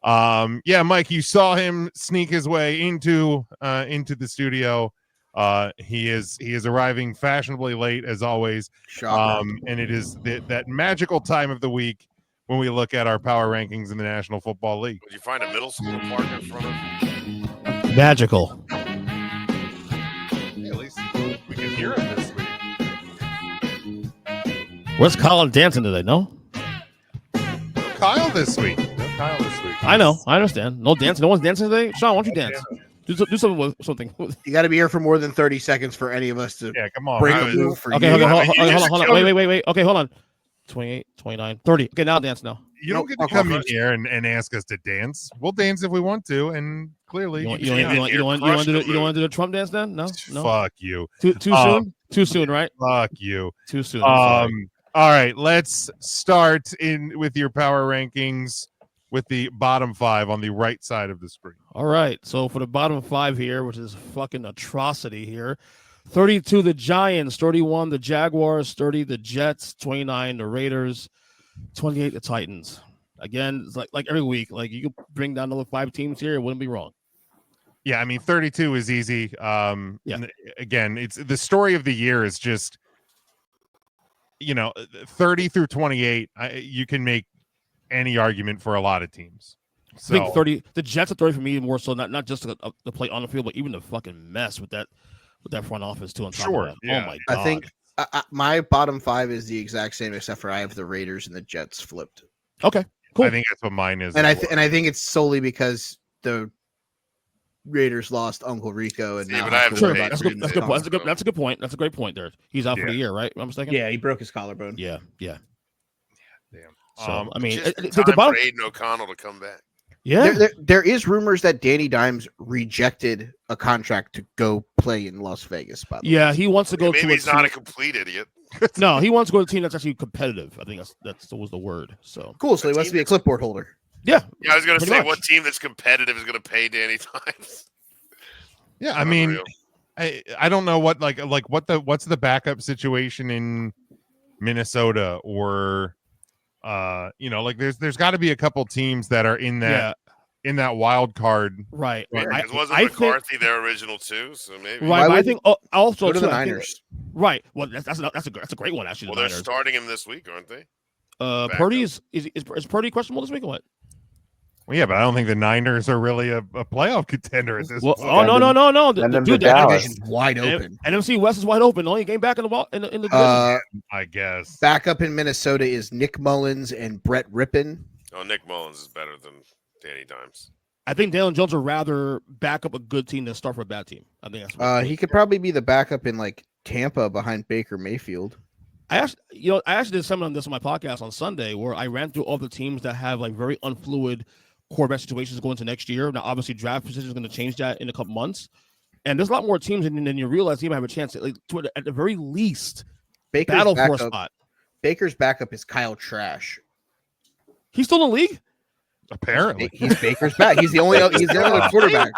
Yeah, Mike, you saw him sneak his way into the studio. He is arriving fashionably late as always. And it is that magical time of the week when we look at our power rankings in the National Football League. Would you find a middle school park in front of? Magical. At least we can hear him this week. Where's Colin dancing today? No? Kyle this week. I know. I understand. No dancing. No one's dancing today? Sean, why don't you dance? Do something with something. You got to be here for more than 30 seconds for any of us to come on. break a move for Okay, you. hold on. Wait. Okay, hold on. 28, 29, 30. Okay, now dance now. You don't get to come in here and ask us to dance. We'll dance if we want to, and clearly you want to do the Trump dance then? No. Fuck you. Too soon. Too soon, right? Fuck you. Too soon. All right, let's start with your power rankings with the bottom 5 on the right side of the screen. All right, so for the bottom 5 here, which is fucking atrocity here, 32 the Giants, 31 the Jaguars, 30 the Jets, 29 the Raiders, 28 the Titans. Again, it's like every week, like you could bring down another 5 teams here, it wouldn't be wrong. Yeah, I mean 32 is easy. Again, it's the story of the year is just 30 through 28. You can make any argument for a lot of teams. So I think 30. The Jets are 30 for me more so not just the play on the field, but even the fucking mess with that front office too. On top of that. Yeah. Oh my god. I think my bottom 5 is the exact same, except for I have the Raiders and the Jets flipped. Okay, cool. I think that's what mine is. And I think it's solely because the Raiders lost Uncle Rico, and now that's a good point. That's a great point there. He's out for the year, right? Am I mistaken? Yeah, he broke his collarbone. Yeah. Damn. So I mean, the bottom for Aiden O'Connell to come back. Yeah, there is rumors that Danny Dimes rejected a contract to go play in Las Vegas. By the way. He wants to go. Maybe he's not a complete idiot. No, he wants to go to a team that's actually competitive. I think that was the word. So cool. So he wants to be a clipboard holder. Yeah. I was going to say, what team that's competitive is going to pay Danny Dimes? Yeah, I mean, I don't know what's the backup situation in Minnesota or there's got to be a couple teams that are in that wild card. Right. Because wasn't McCarthy their original too? So maybe. Right. I think also go to the Niners. Right. Well, that's a great one actually. Well, they're starting him this week, aren't they? Purdy is Purdy questionable this week or what? Well, yeah, but I don't think the Niners are really a playoff contender at this point. Oh no! Dude, that division's wide open. NFC West is wide open. Only game back in the division. I guess. Backup in Minnesota is Nick Mullins and Brett Rippon. Oh, Nick Mullins is better than Danny Dimes. I think Dalen Jones would rather back up a good team than start for a bad team. I think that's he could probably be the backup in like Tampa behind Baker Mayfield. I actually did something on this on my podcast on Sunday where I ran through all the teams that have like very unfluid quarterback situations going into next year. Now, obviously, draft position is going to change that in a couple months, and there's a lot more teams than you realize you might have a chance to at the very least battle for a spot. Baker's backup is Kyle Trash. He's still in the league. Apparently, he's Baker's back. He's the only quarterback.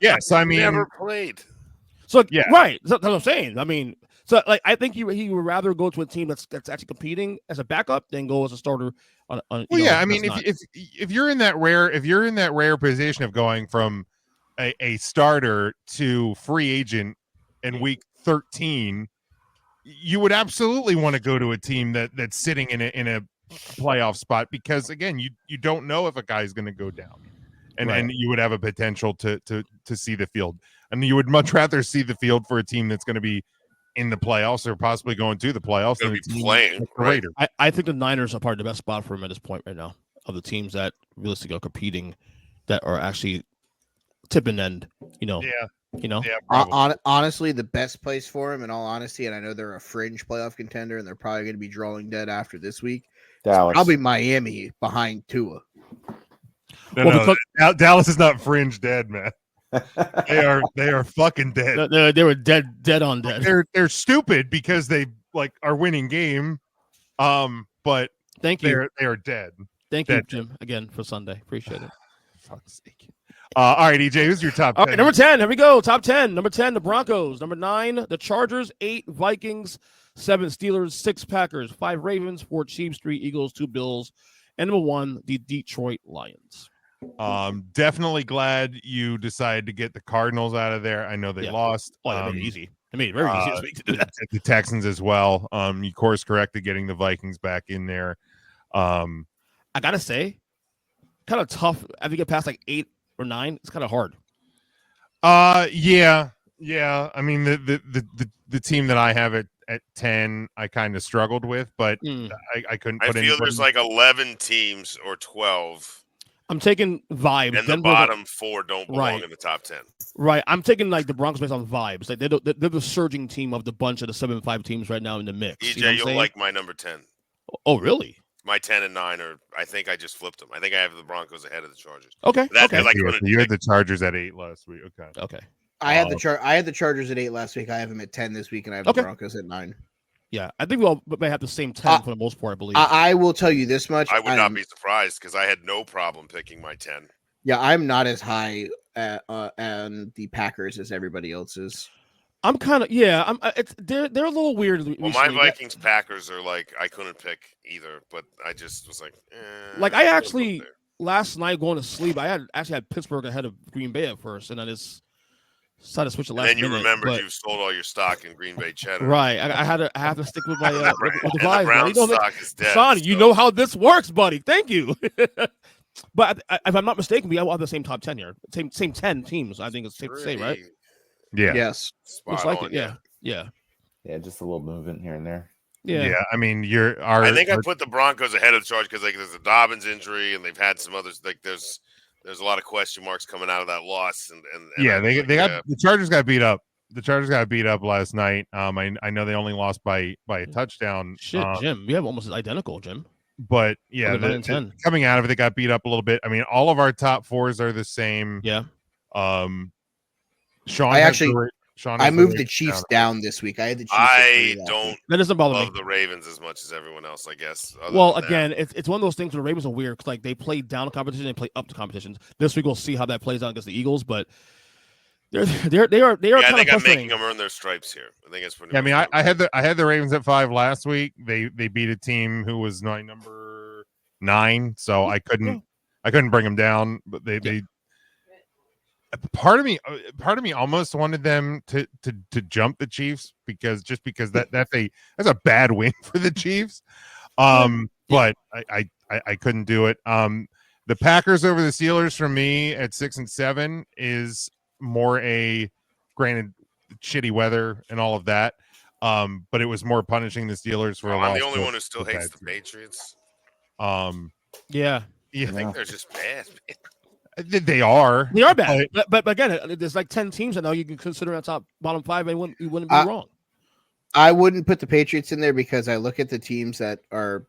Yes, I mean, never played. So yeah, right. That's what I'm saying. I mean, so like I think he would rather go to a team that's actually competing as a backup than go as a starter. I mean, if you're in that rare position of going from a starter to free agent in week 13, you would absolutely want to go to a team that's sitting in a playoff spot because again, you don't know if a guy's going to go down, and you would have a potential to see the field, and you would much rather see the field for a team that's going to be in the playoffs or possibly going to the playoffs. Going to be playing, right? I think the Niners are probably the best spot for him at this point right now of the teams that realistically are competing, that are actually tipping end. Honestly, the best place for him, in all honesty, and I know they're a fringe playoff contender, and they're probably going to be drawing dead after this week. Dallas. I'll be Miami behind Tua. Dallas is not fringe dead, man. They are fucking dead. They were dead on dead. They're stupid because they are winning game. But thank you. They are dead. Thank you, Jim, again for Sunday. Appreciate it. Fuck's sake. All right, EJ, who's your top 10? Right, number 10. Here we go. Top 10. Number 10, the Broncos. Number 9, the Chargers. 8, Vikings. 7, Steelers. 6, Packers. 5, Ravens. 4, Chiefs. 3, Eagles. 2, Bills. And number 1, the Detroit Lions. Definitely glad you decided to get the Cardinals out of there. I know they Yeah. lost. Oh, they made it easy. They made it very easy this week to do that. The Texans as well. You course corrected getting the Vikings back in there. I gotta say, kind of tough. After you get past like 8 or 9, it's kind of hard. Yeah. I mean, the team that I have at 10, I kind of struggled with, but I couldn't. I Put feel there's like 11 teams or 12, I'm taking vibes. and the bottom 4 don't belong in the top 10. Right. I'm taking like the Broncos based on vibes. Like they're the surging team of the bunch of the 7-5 teams right now in the mix. EJ, you know you'll like my number 10. Oh, really? My 10 and 9 are. I think I just flipped them. I think I have the Broncos ahead of the Chargers. Okay. That's okay. because I couldn't. You had the Chargers at 8 last week. Okay. Okay. I had the Chargers at 8 last week. I have them at 10 this week, and I have the Broncos at 9. Yeah, I think we all may have the same 10 for the most part, I believe. I will tell you this much. I would not be surprised because I had no problem picking my 10. Yeah, I'm not as high on the Packers as everybody else is. I'm kind of they're a little weird. Well, my Vikings Packers are like I couldn't pick either, but I just was like, I actually last night going to sleep, I had Pittsburgh ahead of Green Bay at first, and I just decided to switch the last. And then you minute, remembered you sold all your stock in Green Bay cheddar, right? I have to stick with my with the and vibes. the Brown stock is dead. Sean, you know how this works, buddy. Thank you. But if I'm not mistaken, we all have the same top 10 here. Same 10 teams. I think it's safe to say, right? Yeah. Yes. Looks like it. Yeah. Yeah, just a little movement here and there. Yeah. I mean, I think I put the Broncos ahead of the Chargers because like there's a Dobbins injury and they've had some others. Like there's a lot of question marks coming out of that loss. And the Chargers got beat up. The Chargers got beat up last night. I know they only lost by a touchdown. Shit, Jim, we have almost identical, Jim. But yeah, coming out of it, they got beat up a little bit. I mean, all of our top 4s are the same. Yeah. Sean, I moved the Chiefs down this week. I had the Chiefs. I don't. That doesn't bother love me. the Ravens as much as everyone else, I guess. Well, again, it's one of those things where the Ravens are weird. Cause like they play down competition, they play up to competitions. This week we'll see how that plays out against the Eagles, but they are. I kind think of I'm making them earn their stripes here. I think it's pretty. I mean, I had the Ravens at 5 last week. They beat a team who was number 9, so I couldn't bring them down. But they part of me almost wanted them to jump the Chiefs because that's a bad win for the Chiefs. But I couldn't do it. The Packers over the Steelers for me at 6 and 7 is more granted shitty weather and all of that. But it was more punishing the Steelers for a loss. I'm the only one who still hates the Patriots. Yeah. I think they're just bad. They are bad, but again, there's like 10 teams I know you can consider on bottom 5, and you wouldn't be wrong. I wouldn't put the Patriots in there because I look at the teams that are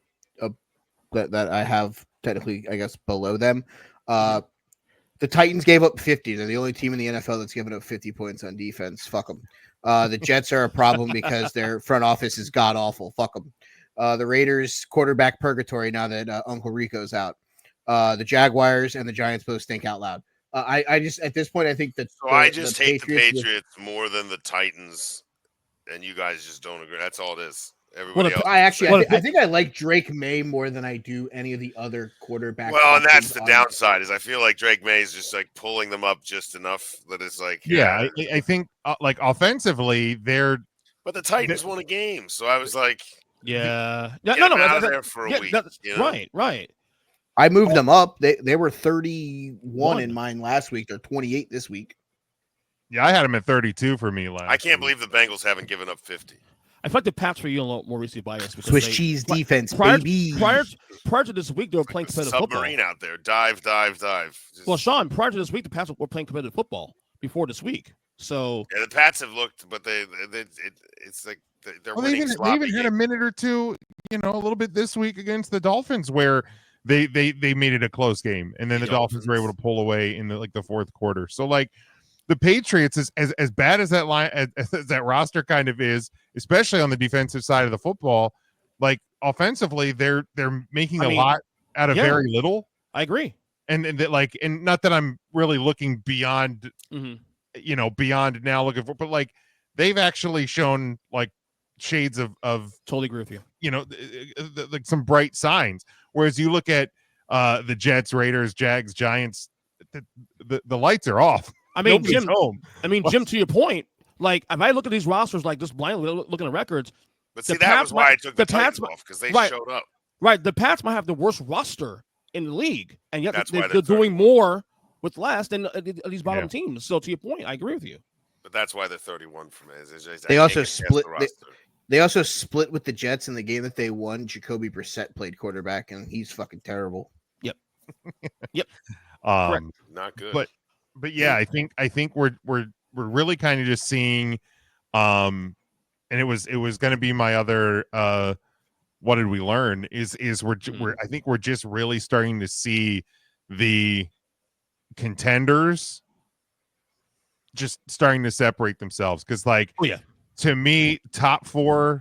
that I have technically, I guess, below them. The Titans gave up 50. They're the only team in the NFL that's given up 50 points on defense. Fuck them. The Jets are a problem because their front office is god awful. Fuck them. The Raiders quarterback purgatory now that Uncle Rico's out. The Jaguars and the Giants both stink out loud. I just at this point I think that I just hate the Patriots more than the Titans, and you guys just don't agree. That's all it is. Everybody else. I think I like Drake May more than I do any of the other quarterbacks. Well, and that's the downside is I feel like Drake May is just like pulling them up just enough that it's like I think like offensively they're. But the Titans won a game, so I was like, no, out of there for a week. Right. I moved them up. They were 31 in mine last week. They're 28 this week. Yeah, I had them at 32 for me last. I can't believe the Bengals haven't given up 50. I feel like the Pats for you a lot more recently biased. Swiss cheese defense, prior to this week, they were playing competitive football. Submarine out there, dive. Well, Sean, prior to this week, the Pats were playing competitive football before this week. So the Pats have looked, but it's like they're winning. They even had a minute or two, a little bit this week against the Dolphins where they made it a close game, and then the Dolphins were able to pull away in the fourth quarter. So like. The Patriots is as bad as that line as that roster kind of is, especially on the defensive side of the football. Like offensively, they're making a lot out of very little. I agree, and not that I'm really looking beyond, beyond now looking for, but like they've actually shown like shades of totally agree with you. Like some bright signs. Whereas you look at the Jets, Raiders, Jags, Giants, the lights are off. I mean, Nobody's Jim. home. Jim, to your point, like if I look at these rosters, like just blindly looking at records, But the see, that Pats was why I took the the Pats Titans off because they right. showed up. right? The Pats might have the worst roster in the league, and yet That's they're why they're doing 31. more with less than these bottom Yeah. teams. So to your point, I agree with you. But that's why they're 31 for me. It's just, They I also can't get past split the the- roster. They also split with the Jets in the game that they won. Jacoby Brissett played quarterback, and he's fucking terrible. Not good. But yeah, I think we're really kind of just seeing, and it was going to be my other what did we learn is we're I think we're just really starting to see the contenders just starting to separate themselves, because like Oh, yeah. to me top three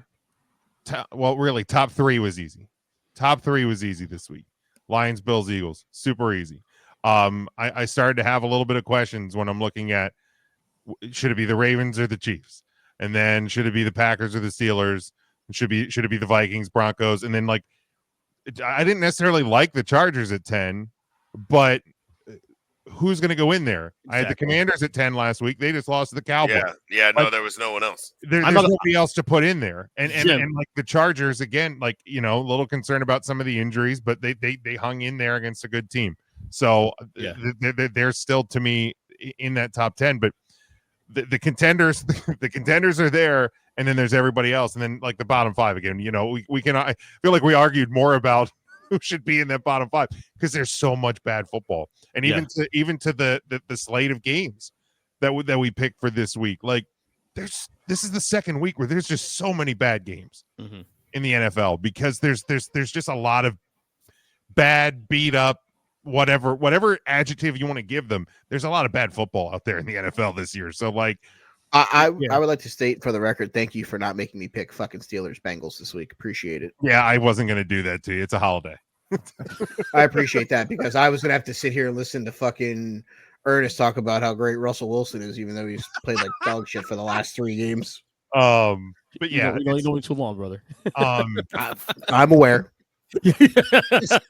was easy. Top three was easy this week. Lions, Bills, Eagles, super easy. I started to have a little bit of questions when I'm looking at should it be the Ravens or the Chiefs, and then should it be the Packers or the Steelers, and should it be the Vikings, Broncos, and then like I didn't necessarily like the Chargers at 10, but who's going to go in there? I had the Exactly. Commanders at 10 last week. They just lost to the Cowboys. Yeah. No, Like- there was no one else. There's I'm not- nobody else to put in there, and Jim. like the Chargers again, like a little concerned about some of the injuries, but they hung in there against a good team. So Yeah. they're still to me in that top 10. But the contenders, the contenders are there, and then there's everybody else, and then like the bottom five again. We can. I feel like we argued more about who should be in that bottom five because there's so much bad football, and even to the slate of games that we picked for this week. Like this is the second week where there's just so many bad games Mhm. in the NFL because there's just a lot of bad, beat up, whatever adjective you want to give them. There's a lot of bad football out there in the NFL this year. So like, I Yeah. would like to state for the record, thank you for not making me pick fucking Steelers Bengals this week. Appreciate it. yeah, I wasn't going to do that to you. It's a holiday. I appreciate that because I was gonna have to sit here and listen to fucking Ernest talk about how great Russell Wilson is, even though he's played like dog shit for the last 3 games. But yeah, you're going too long, brother. I'm aware.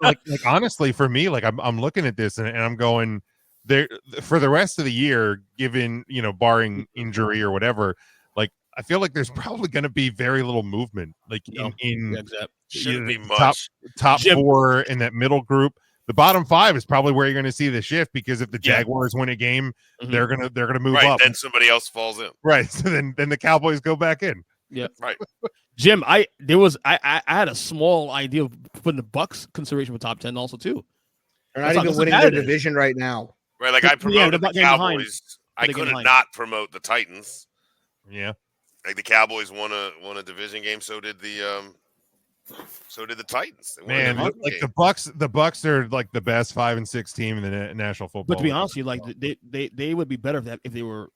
like honestly for me, like I'm looking at this and I'm going there for the rest of the year, given barring injury or whatever, like I feel like there's probably going to be very little movement like in Exactly. Shouldn't be top much. Jim. 4 in that middle group. The bottom 5 is probably where you're going to see the shift, because if the Yeah. Jaguars win a game, Mhm. they're gonna move Right. up, Then somebody else falls in. right? So then the Cowboys go back in. Right. Jim, I had a small idea of putting the Bucks consideration for top 10 also too. They're That's not not- even winning that's their bad. division right now. Right. Like I Yeah, promoted they're the not getting behind. Cowboys. I They're getting couldn't behind. not promote the Titans. Yeah. Like the Cowboys won a division game. So did the Titans. They won a Man, division like game. the Bucks are like the best 5 and 6 team in the National Football But to be League. honest with you, like they would be better if they were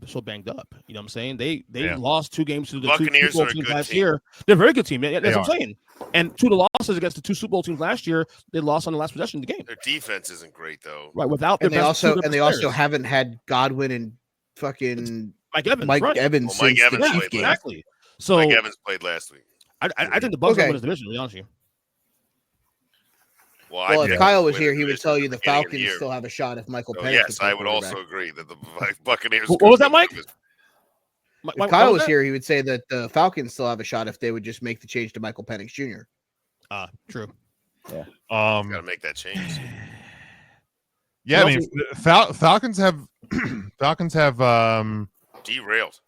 so banged up. You know what I'm saying? They Yeah. lost 2 games to the Buccaneers two Super Bowl are a teams good last team. year. They're a very good team. That's They what I'm saying. And 2 of the losses against the 2 Super Bowl teams last year, they lost on the last possession of the game. Their defense isn't great though. Right, without their And they best two also best also players. haven't had Godwin and fucking Mike Evans. Mike right. Evans Well, Mike since Evans the Yeah, played Chiefs game. last exactly. So Mike Evans played last week. I think the Bucks Okay. will win this division. To be honest with you. Well, Well, I if think Kyle they'll was win here, the he would division tell at you the the beginning of the Falcons year. still have a shot if Michael So, Penix. yes, could play I would also quarterback. agree that the Buccaneers. What was that, Mike? If Kyle was here, he would say that the Falcons still have a shot if they would just make the change to Michael Penix Jr. True. Got to make that change. Yeah, I mean, Falcons have Derailed.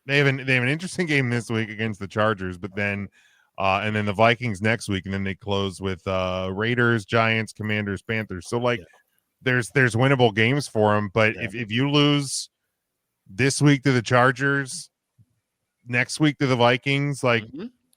they have an interesting game this week against the Chargers, but then and then the Vikings next week, and then they close with Raiders, Giants, Commanders, Panthers. So like there's winnable games for them, but if you lose this week to the Chargers, next week to the Vikings, like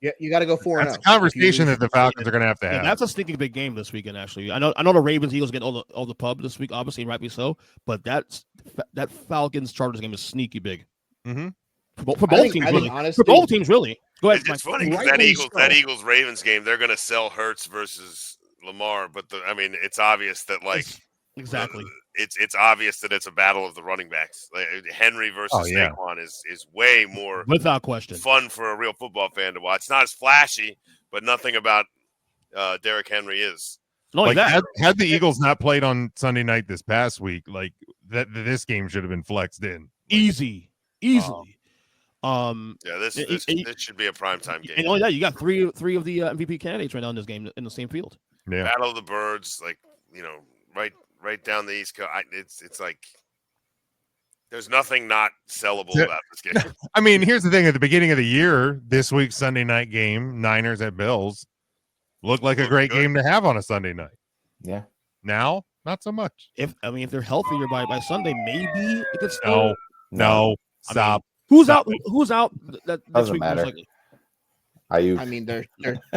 Yeah, you got to go 4-0. that's a conversation that the Falcons are going to have to Yeah, have. that's a sneaking big game this weekend. Actually, I know the Ravens Eagles get all the pub this week, obviously, and rightly so. But that Falcons Chargers game is sneaky big Mhm. for both I think- teams. I think Really, honestly- for both teams, really. Go ahead. It's Mike. funny because Rightly that so. Eagles Ravens game, they're going to sell Hurts versus Lamar, but it's obvious that like Exactly. it's obvious that it's a battle of the running backs. Like, Henry versus yeah. Saquon is way more Without question. fun for a real football fan to watch. It's not as flashy, but nothing about Derrick Henry is. Not only Like that, had the Eagles not played on Sunday night this past week, like this game should have been flexed in. easily. Yeah, this should be a primetime And game. only that, you got three of the MVP candidates right now in this game in the same field. Yeah. Battle of the Birds, like right down the East Coast. It's like there's nothing not sellable about this game. I mean, here's the thing: at the beginning of the year, this week's Sunday night game, Niners at Bills, looked like a great game to have on a Sunday night. Yeah. Now, not so much. If they're healthier by Sunday, maybe it could still. No, stop. Who's out? Who's out? That next Doesn't week, most matter. likely? Ayuk. I mean, they're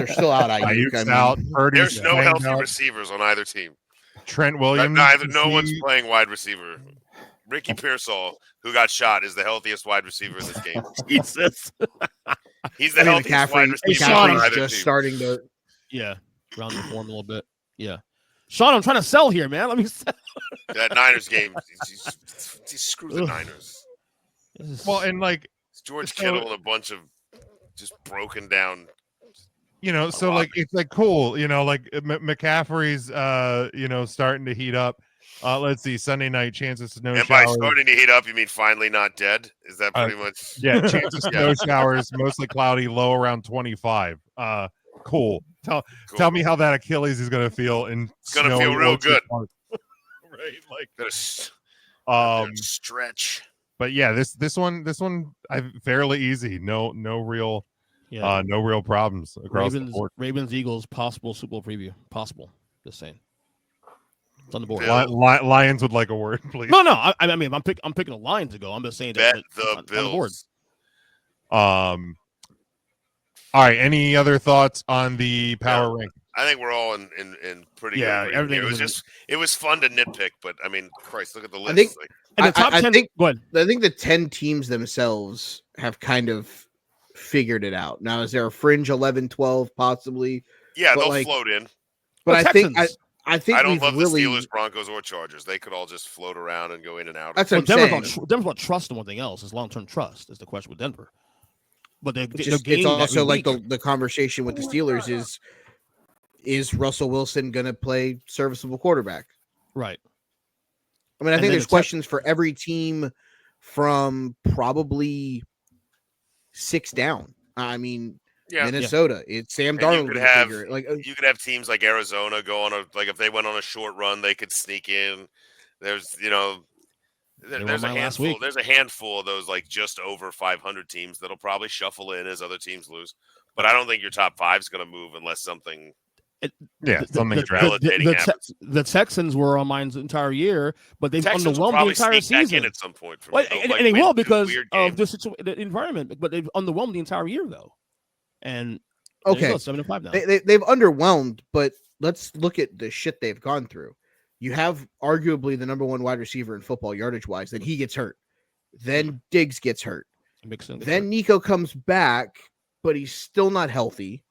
still out. Ayuk's I mean, out. Purdy's There's no playing healthy out. receivers on either team. Trent Williams. No one's playing wide receiver. Ricky Pearsall, who got shot, is the healthiest wide receiver in this game. Jesus. He's the healthiest wide receiver on McCaffrey's either just team. starting to. Yeah, round the form a little bit. Yeah, Sean, I'm trying to sell here, man. Let me sell. That Niners game, screw the Ugh. Niners. Well, and like It's George So- Kittle and a bunch of just broken down. so like it's like cool, like McCaffrey's starting to heat up. Let's see, Sunday night chances of snow And by showers. starting to heat up, you mean finally not dead? Is that pretty much? Yeah, chance of snow showers, mostly cloudy, low around 25. Cool. Cool. Tell me how that Achilles is gonna feel in It's gonna snowy feel real Orchard good. Park. Right, like Gotta stretch. but yeah, this one fairly easy. No real Yeah, no real problems across the board. Ravens, Eagles, possible Super Bowl preview. Possible. Just saying. It's on the board. Yeah. Lions would like a word, please. No. I mean, I'm picking a line to go. I'm just saying that Bet it's the on the board. Bills. All right. Any other thoughts on the power rank? I think we're all in pretty Yeah, good. everything It was was it was fun to nitpick, but I mean, Christ, look at the list. think- Like, And the top I 10. think- Go ahead. I think the 10 teams themselves have kind of figured it out. Now, is there a fringe 11, 12 possibly? yeah, But, they'll like, float in. But Well, I think Texans. I think I don't we've love really. the Steelers, Broncos, or Chargers. They could all just float around and go in and out. That's Well, what I'm saying. Denver's about trust and one thing else. Is long-term trust is the question with Denver. But It's also like the conversation with the Steelers is Russell Wilson going to play serviceable quarterback? right. I mean, I And think then there's the questions for every team from probably 6 down. I mean, Yeah, Minnesota, it's Sam And you Darnold. could to have- figure it. Like, you could have teams like Arizona go on if they went on a short run, they could sneak in. There's won there's a mine last handful. week. There's a handful of those like just over 500 teams that'll probably shuffle in as other teams lose. But I don't think your top 5 is going to move unless something. Yeah, something validating happens. The Texans were on mine's entire year, but they've Texans will underwhelmed the probably entire sneak back in season. at some point. For Well, me, though, and like, they win will two because weird of games. the environment, but they've underwhelmed the entire year though. And there you okay, go, 7-5 now. they've underwhelmed, but let's look at the shit they've gone through. You have arguably the number 1 wide receiver in football yardage wise, then he gets hurt. Then Diggs gets hurt. Mixon, Then Nico comes back, but he's still not healthy.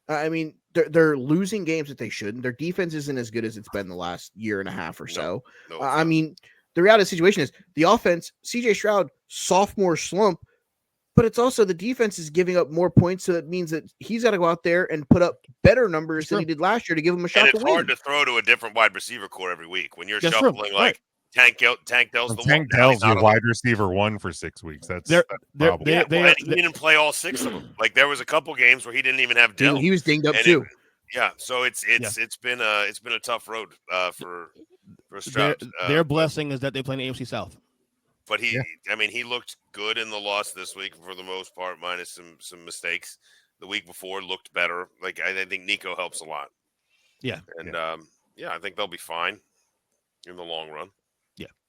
I mean, they're losing games that they shouldn't. Their defense isn't as good as it's been the last year and a half or so. No, I mean, the reality of the situation is the offense, CJ Stroud, sophomore slump, but it's also the defense is giving up more points. So it means that he's got to go out there and put up better numbers than he did last year to give him a shot and to it's win. hard to throw to a different wide receiver core every week when you're That's true. shuffling Right. like Tank Dell's the Tank one. Now he's Dell's not your on wide receiver 1 for 6 weeks. That's They're- the problem. Yeah, They- well, and they- he didn't play all 6 of them. Like there was a couple games where he didn't even have Dell. He was dinged up And too. Yeah, so it's been a tough road for Stroud. their blessing is that they play in the AFC South. But he looked good in the loss this week for the most part, minus some mistakes. The week before looked better. Like I think Nico helps a lot. Yeah. And I think they'll be fine in the long run.